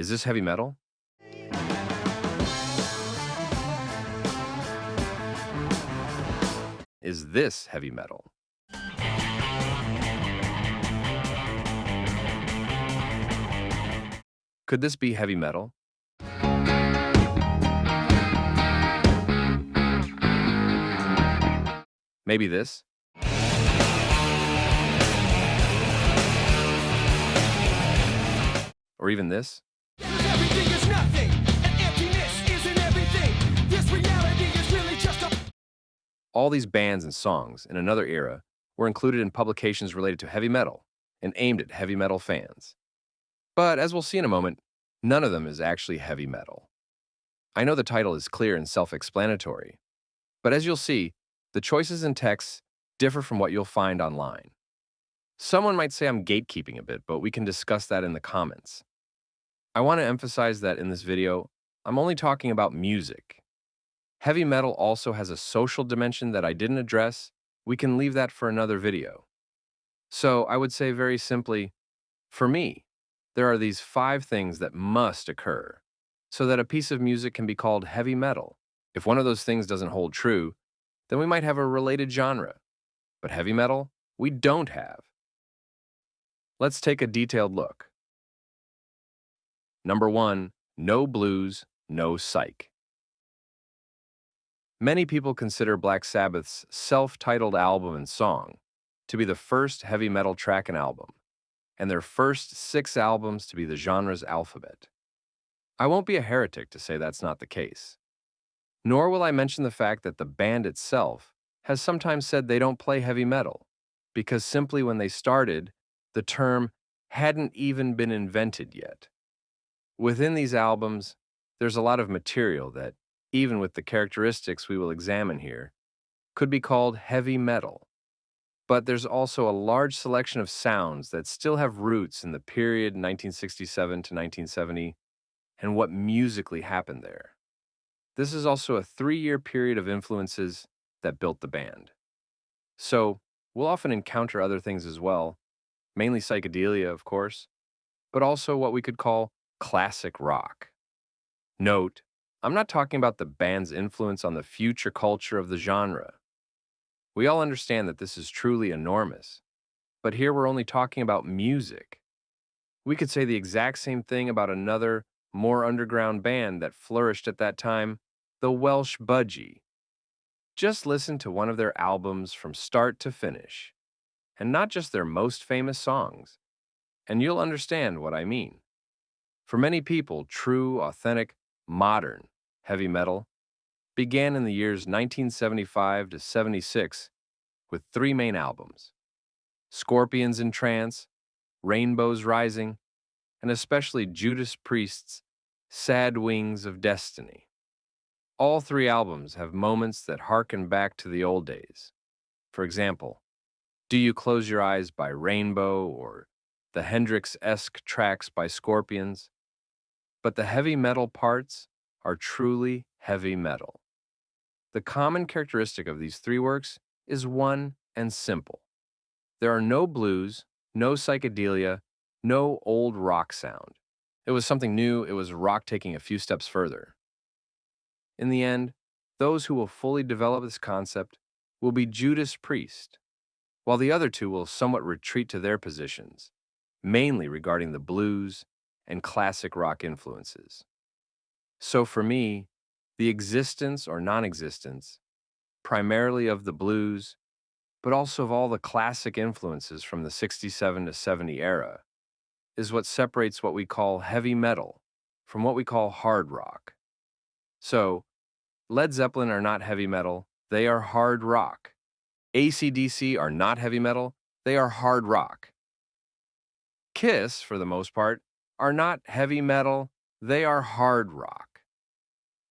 Is this heavy metal? Is this heavy metal? Could this be heavy metal? Maybe this? Or even this? Everything is nothing, and emptiness isn't everything. This reality is really just a. All these bands and songs in another era were included in publications related to heavy metal and aimed at heavy metal fans. But as we'll see in a moment, none of them is actually heavy metal. I know the title is clear and self-explanatory, but as you'll see, the choices in texts differ from what you'll find online. Someone might say I'm gatekeeping a bit, but we can discuss that in the comments. I want to emphasize that in this video, I'm only talking about music. Heavy metal also has a social dimension that I didn't address. We can leave that for another video. So I would say very simply, for me, there are these 5 things that must occur so that a piece of music can be called heavy metal. If one of those things doesn't hold true, then we might have a related genre. But heavy metal, we don't have. Let's take a detailed look. Number 1, no blues, no psych. Many people consider Black Sabbath's self-titled album and song to be the first heavy metal track and album, and their first 6 albums to be the genre's alphabet. I won't be a heretic to say that's not the case. Nor will I mention the fact that the band itself has sometimes said they don't play heavy metal, because simply when they started, the term hadn't even been invented yet. Within these albums, there's a lot of material that, even with the characteristics we will examine here, could be called heavy metal. But there's also a large selection of sounds that still have roots in the period 1967 to 1970 and what musically happened there. This is also a 3-year period of influences that built the band. So, we'll often encounter other things as well, mainly psychedelia, of course, but also what we could call classic rock. Note, I'm not talking about the band's influence on the future culture of the genre. We all understand that this is truly enormous, but here we're only talking about music. We could say the exact same thing about another, more underground band that flourished at that time, the Welsh Budgie. Just listen to one of their albums from start to finish, and not just their most famous songs, and you'll understand what I mean. For many people, true, authentic, modern heavy metal began in the years 1975 to 76 with 3 main albums: Scorpions in Trance, Rainbows Rising, and especially Judas Priest's Sad Wings of Destiny. All 3 albums have moments that harken back to the old days. For example, Do You Close Your Eyes by Rainbow or the Hendrix-esque tracks by Scorpions. But the heavy metal parts are truly heavy metal. The common characteristic of these 3 works is one and simple. There are no blues, no psychedelia, no old rock sound. It was something new, it was rock taking a few steps further. In the end, those who will fully develop this concept will be Judas Priest, while the other 2 will somewhat retreat to their positions, mainly regarding the blues and classic rock influences. So for me, the existence or non-existence, primarily of the blues, but also of all the classic influences from the 67 to 70 era, is what separates what we call heavy metal from what we call hard rock. So, Led Zeppelin are not heavy metal, they are hard rock. AC/DC are not heavy metal, they are hard rock. Kiss, for the most part, are not heavy metal, they are hard rock.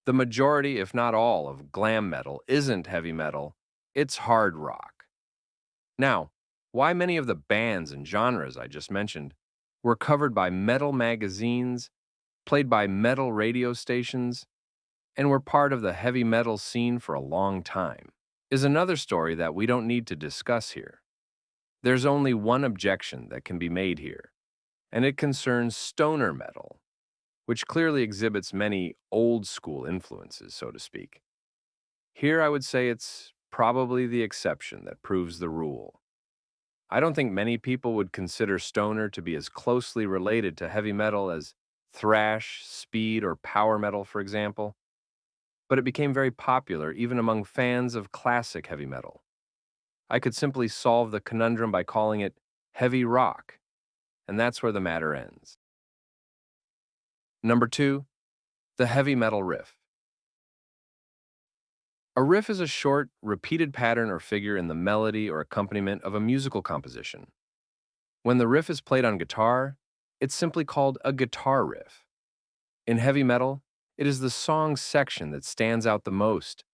The majority, if not all, of glam metal isn't heavy metal, it's hard rock. Now, why many of the bands and genres I just mentioned were covered by metal magazines, played by metal radio stations, and were part of the heavy metal scene for a long time, is another story that we don't need to discuss here. There's only one objection that can be made here, and it concerns stoner metal, which clearly exhibits many old school influences, so to speak. Here, I would say it's probably the exception that proves the rule. I don't think many people would consider stoner to be as closely related to heavy metal as thrash, speed, or power metal, for example, but it became very popular even among fans of classic heavy metal. I could simply solve the conundrum by calling it heavy rock, and that's where the matter ends. Number 2, the heavy metal riff. A riff is a short, repeated pattern or figure in the melody or accompaniment of a musical composition. When the riff is played on guitar, it's simply called a guitar riff. In heavy metal, it is the song section that stands out the most,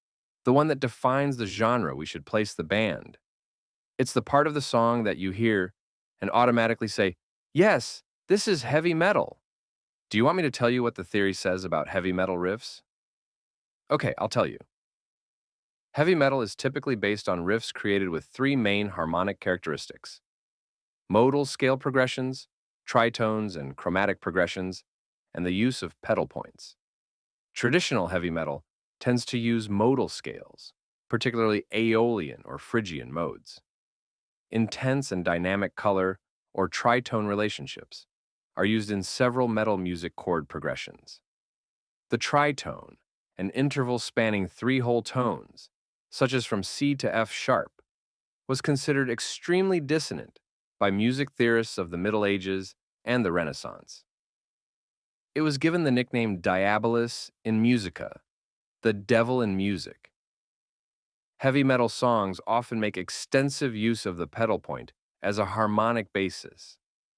the one that defines the genre we should place the band. It's the part of the song that you hear and automatically say, yes, this is heavy metal. Do you want me to tell you what the theory says about heavy metal riffs? Okay, I'll tell you. Heavy metal is typically based on riffs created with three main harmonic characteristics: modal scale progressions, tritones, and chromatic progressions, and the use of pedal points. Traditional heavy metal tends to use modal scales, particularly Aeolian or Phrygian modes. Intense and dynamic color or tritone relationships are used in several metal music chord progressions. The tritone, an interval spanning three whole tones, such as from C to F sharp, was considered extremely dissonant by music theorists of the Middle Ages and the Renaissance. It was given the nickname Diabolus in Musica, the devil in music. Heavy metal songs often make extensive use of the pedal point as a harmonic basis.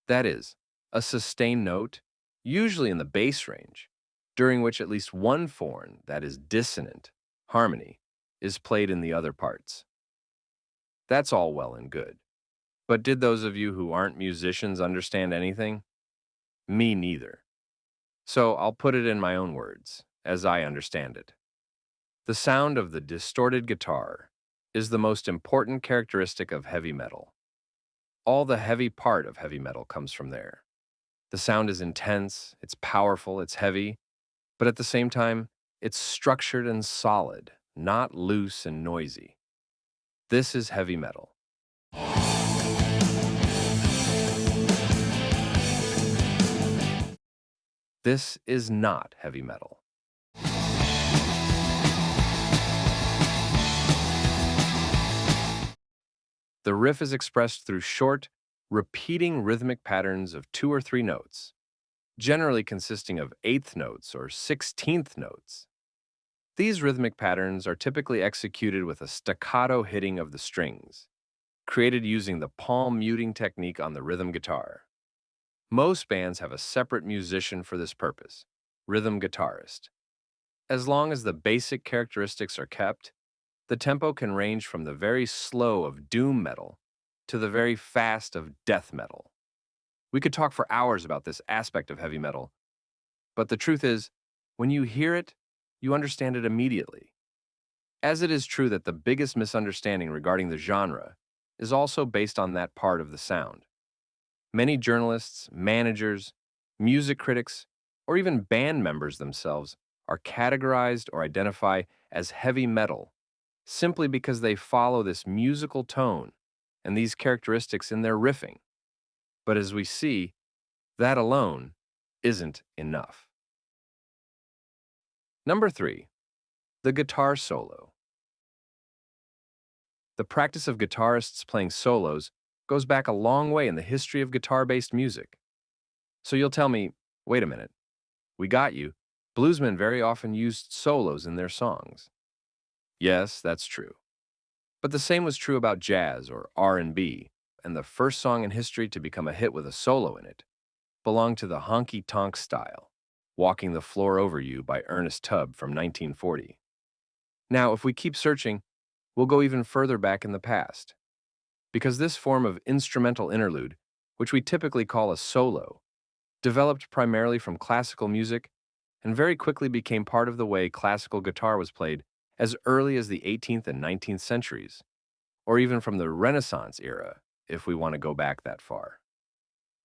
That is, a sustained note, usually in the bass range, during which at least one form, that is dissonant, harmony, is played in the other parts. That's all well and good. But did those of you who aren't musicians understand anything? Me neither. So I'll put it in my own words, as I understand it. The sound of the distorted guitar is the most important characteristic of heavy metal. All the heavy part of heavy metal comes from there. The sound is intense, it's powerful, it's heavy, but at the same time, it's structured and solid, not loose and noisy. This is heavy metal. This is not heavy metal. The riff is expressed through short, repeating rhythmic patterns of 2 or 3 notes, generally consisting of eighth notes or 16th notes. These rhythmic patterns are typically executed with a staccato hitting of the strings, created using the palm muting technique on the rhythm guitar. Most bands have a separate musician for this purpose, rhythm guitarist. As long as the basic characteristics are kept, the tempo can range from the very slow of doom metal to the very fast of death metal. We could talk for hours about this aspect of heavy metal, but the truth is, when you hear it, you understand it immediately. As it is true that the biggest misunderstanding regarding the genre is also based on that part of the sound. Many journalists, managers, music critics, or even band members themselves are categorized or identify as heavy metal simply because they follow this musical tone and these characteristics in their riffing. But as we see, that alone isn't enough. Number 3, the guitar solo. The practice of guitarists playing solos goes back a long way in the history of guitar-based music. So you'll tell me, wait a minute, we got you. Bluesmen very often used solos in their songs. Yes, that's true. But the same was true about jazz or R&B, and the first song in history to become a hit with a solo in it belonged to the honky-tonk style, Walking the Floor Over You by Ernest Tubb from 1940. Now, if we keep searching, we'll go even further back in the past, because this form of instrumental interlude, which we typically call a solo, developed primarily from classical music and very quickly became part of the way classical guitar was played as early as the 18th and 19th centuries, or even from the Renaissance era, if we want to go back that far.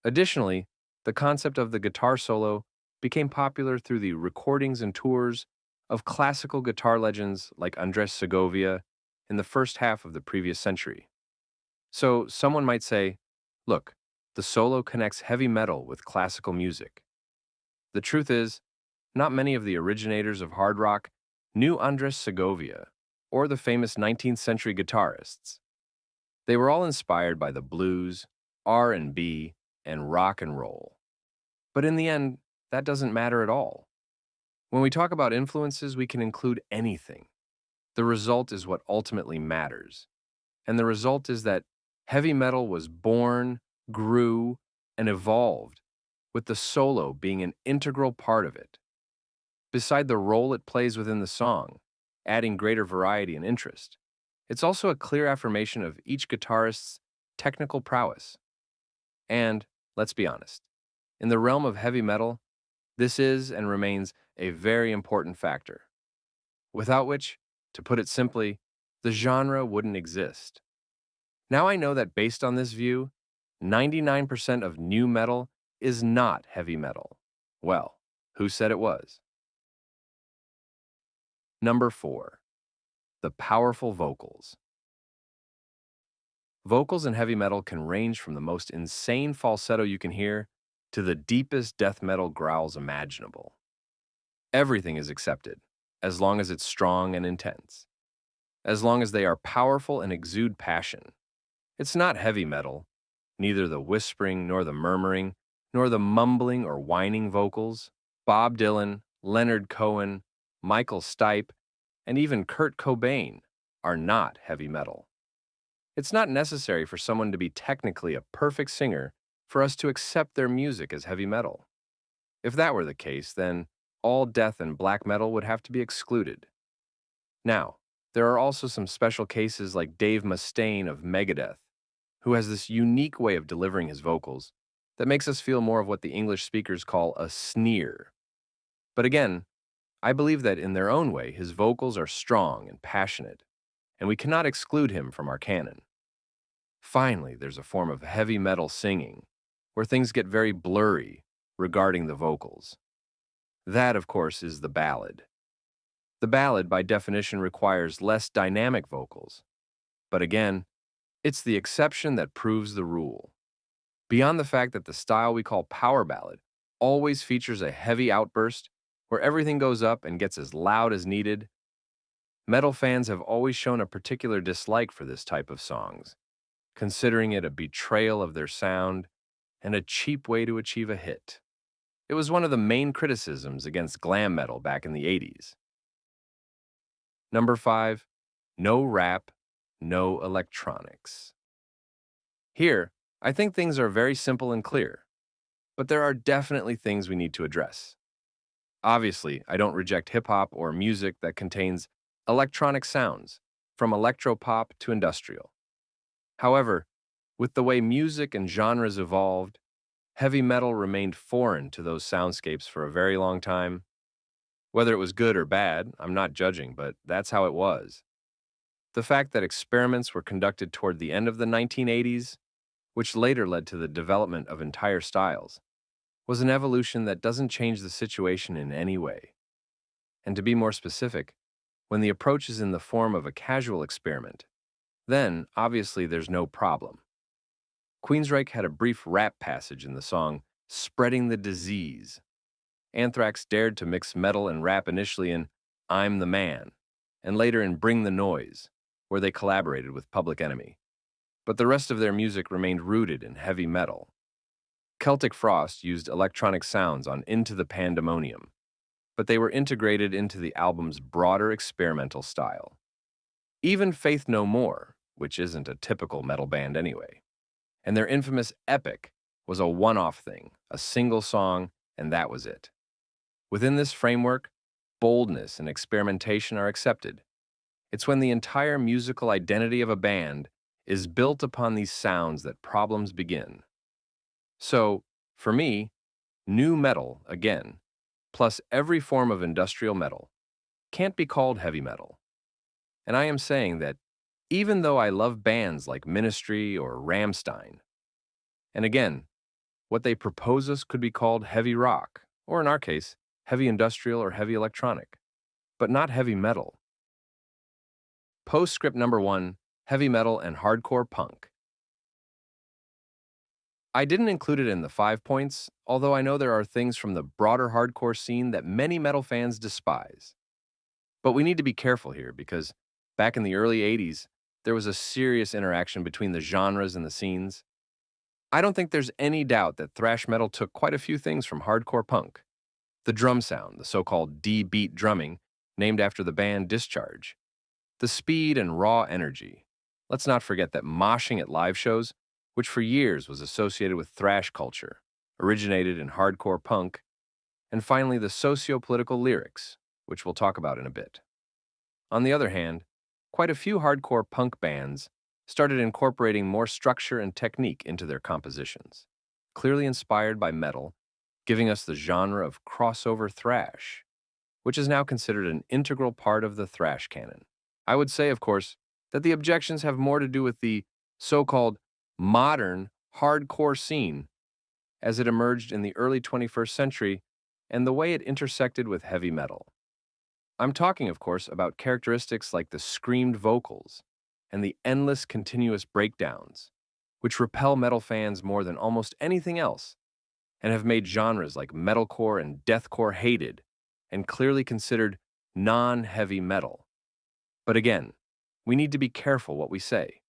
Additionally, the concept of the guitar solo became popular through the recordings and tours of classical guitar legends like Andres Segovia in the first half of the previous century. So someone might say, look, the solo connects heavy metal with classical music. The truth is, not many of the originators of hard rock knew Andres Segovia or the famous 19th century guitarists. They were all inspired by the blues, R&B, and rock and roll. But in the end, that doesn't matter at all. When we talk about influences, we can include anything. The result is what ultimately matters. And the result is that heavy metal was born, grew, and evolved, with the solo being an integral part of it. Beside the role it plays within the song, adding greater variety and interest, it's also a clear affirmation of each guitarist's technical prowess. And, let's be honest, in the realm of heavy metal, this is and remains a very important factor, without which, to put it simply, the genre wouldn't exist. Now I know that based on this view, 99% of new metal is not heavy metal. Well, who said it was? Number 4. The powerful vocals. Vocals in heavy metal can range from the most insane falsetto you can hear to the deepest death metal growls imaginable. Everything is accepted, as long as it's strong and intense. As long as they are powerful and exude passion. It's not heavy metal, neither the whispering nor the murmuring, nor the mumbling or whining vocals. Bob Dylan, Leonard Cohen, Michael Stipe, and even Kurt Cobain are not heavy metal. It's not necessary for someone to be technically a perfect singer for us to accept their music as heavy metal. If that were the case, then all death and black metal would have to be excluded. Now, there are also some special cases like Dave Mustaine of Megadeth, who has this unique way of delivering his vocals that makes us feel more of what the English speakers call a sneer. But again, I believe that in their own way, his vocals are strong and passionate, and we cannot exclude him from our canon. Finally, there's a form of heavy metal singing, where things get very blurry regarding the vocals. That, of course, is the ballad. The ballad, by definition, requires less dynamic vocals. But again, it's the exception that proves the rule. Beyond the fact that the style we call power ballad always features a heavy outburst where everything goes up and gets as loud as needed, metal fans have always shown a particular dislike for this type of songs, considering it a betrayal of their sound and a cheap way to achieve a hit. It was one of the main criticisms against glam metal back in the 80s. Number 5, no rap, no electronics. Here, I think things are very simple and clear, but there are definitely things we need to address. Obviously, I don't reject hip-hop or music that contains electronic sounds, from electropop to industrial. However, with the way music and genres evolved, heavy metal remained foreign to those soundscapes for a very long time. Whether it was good or bad, I'm not judging, but that's how it was. The fact that experiments were conducted toward the end of the 1980s, which later led to the development of entire styles, was an evolution that doesn't change the situation in any way. And to be more specific, when the approach is in the form of a casual experiment, then obviously there's no problem. Queensryche had a brief rap passage in the song Spreading the Disease. Anthrax dared to mix metal and rap initially in I'm the Man, and later in Bring the Noise, where they collaborated with Public Enemy. But the rest of their music remained rooted in heavy metal. Celtic Frost used electronic sounds on Into the Pandemonium, but they were integrated into the album's broader experimental style. Even Faith No More, which isn't a typical metal band anyway, and their infamous Epic was a one-off thing, a single song, and that was it. Within this framework, boldness and experimentation are accepted. It's when the entire musical identity of a band is built upon these sounds that problems begin. So, for me, new metal, again, plus every form of industrial metal, can't be called heavy metal. And I am saying that even though I love bands like Ministry or Rammstein, and again, what they propose us could be called heavy rock or in our case, heavy industrial or heavy electronic, but not heavy metal. Postscript number 1, heavy metal and hardcore punk. I didn't include it in the 5 points, although I know there are things from the broader hardcore scene that many metal fans despise. But we need to be careful here because back in the early 80s, there was a serious interaction between the genres and the scenes. I don't think there's any doubt that thrash metal took quite a few things from hardcore punk. The drum sound, the so-called D-beat drumming, named after the band Discharge. The speed and raw energy. Let's not forget that moshing at live shows, which for years was associated with thrash culture, originated in hardcore punk. And finally, the socio-political lyrics, which we'll talk about in a bit. On the other hand, quite a few hardcore punk bands started incorporating more structure and technique into their compositions, clearly inspired by metal, giving us the genre of crossover thrash, which is now considered an integral part of the thrash canon. I would say, of course, that the objections have more to do with the so-called modern hardcore scene as it emerged in the early 21st century and the way it intersected with heavy metal. I'm talking, of course, about characteristics like the screamed vocals and the endless continuous breakdowns, which repel metal fans more than almost anything else and have made genres like metalcore and deathcore hated and clearly considered non-heavy metal. But again, we need to be careful what we say,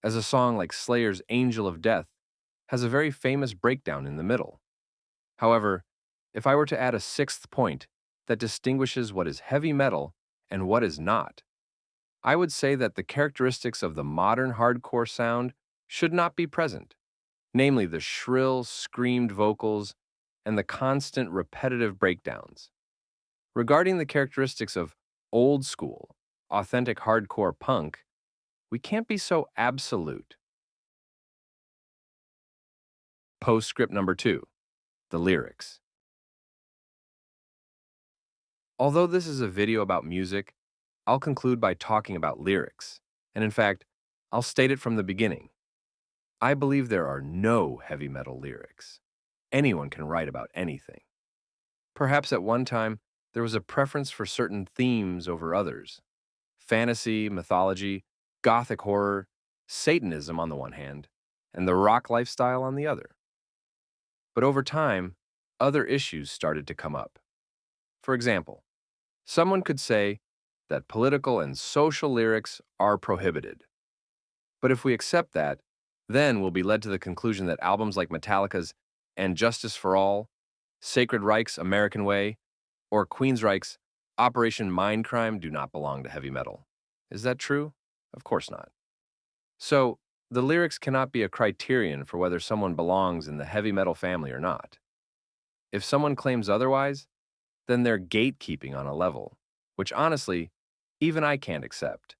as a song like Slayer's Angel of Death has a very famous breakdown in the middle. However, if I were to add a 6th point that distinguishes what is heavy metal and what is not, I would say that the characteristics of the modern hardcore sound should not be present, namely the shrill, screamed vocals and the constant repetitive breakdowns. Regarding the characteristics of old school, authentic hardcore punk, we can't be so absolute. Postscript number 2, the lyrics. Although this is a video about music, I'll conclude by talking about lyrics. And in fact, I'll state it from the beginning. I believe there are no heavy metal lyrics. Anyone can write about anything. Perhaps at one time, there was a preference for certain themes over others. Fantasy, mythology, gothic horror, Satanism on the one hand, and the rock lifestyle on the other. But over time, other issues started to come up. For example, someone could say that political and social lyrics are prohibited. But if we accept that, then we'll be led to the conclusion that albums like Metallica's And Justice for All, Sacred Reich's American Way, or Queensryche's Operation Mindcrime do not belong to heavy metal. Is that true? Of course not. So, the lyrics cannot be a criterion for whether someone belongs in the heavy metal family or not. If someone claims otherwise, then they're gatekeeping on a level, which honestly, even I can't accept.